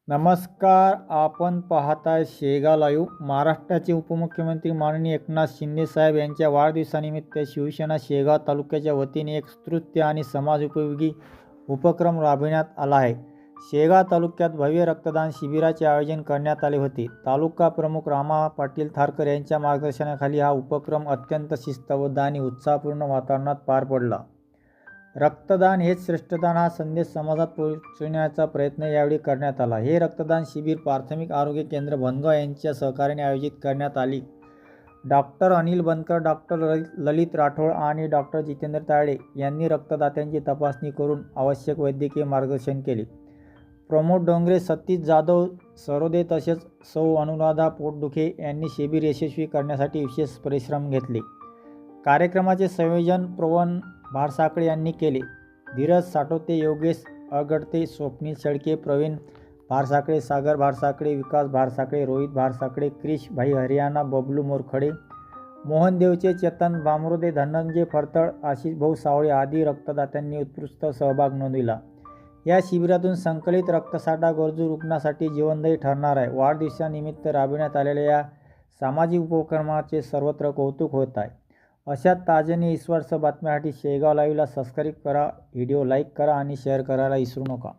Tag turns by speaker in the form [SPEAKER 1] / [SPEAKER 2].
[SPEAKER 1] नमस्कार. आपण पाहताय शेगाव लाईव्ह. महाराष्ट्राचे उपमुख्यमंत्री माननीय एकनाथ शिंदे साहेब यांच्या वाढदिवसानिमित्त शिवसेना शेगाव तालुक्याच्या वतीने एक स्तुत्य आणि समाजोपयोगी उपक्रम राबविण्यात आला आहे. शेगाव तालुक्यात भव्य रक्तदान शिबिराचे आयोजन करण्यात आले होते. तालुका प्रमुख रामा पाटील थारकर यांच्या मार्गदर्शनाखाली हा उपक्रम अत्यंत शिस्तबद्ध आणि उत्साहपूर्ण वातावरणात पार पडला. रक्तदान हेच श्रेष्ठदान हा संदेश समाजात पोहोचविण्याचा प्रयत्न यावेळी करण्यात आला. हे रक्तदान शिबिर प्राथमिक आरोग्य केंद्र बनगाव यांच्या सहकार्याने आयोजित करण्यात आली. डॉक्टर अनिल बनकर, डॉक्टर ललित राठोड आणि डॉक्टर जितेंद्र तायडे यांनी रक्तदात्यांची तपासणी करून आवश्यक वैद्यकीय मार्गदर्शन केले. प्रमोद डोंगरे, सतीश जाधव सरोदे तसेच सौ अनुराधा पोटदुखे यांनी शिबिर यशस्वी करण्यासाठी विशेष परिश्रम घेतले. कार्यक्रमाचे संयोजन प्रवन भारसाकळे यांनी केले. धीरज साटोते, योगेश अगडते, स्वप्नील शेळके, प्रवीण भारसाकळे, सागर भारसाकळे, विकास भारसाकळे, रोहित भारसाकळे, क्रिश भाई हरियाणा, बबलू मोरखडे, मोहन देवचे, चेतन बामरोदे, धनंजय फरतळ, आशिष भाऊ सावळे आदी रक्तदात्यांनी उत्कृष्ट सहभाग नोंदविला. या शिबिरातून संकलित रक्तसाठा गरजू रुग्णांसाठी जीवनदायी ठरणार आहे. वाढदिवसानिमित्त राबविण्यात आलेल्या या सामाजिक उपक्रमाचे सर्वत्र कौतुक होत आहे. अशा ताज्या आणि विश्वासार्ह बातम्यांसाठी शेगाव लाईव्हला सबस्क्राईब करा, व्हिडिओ लाईक करा आणि शेअर करायला विसरू नका.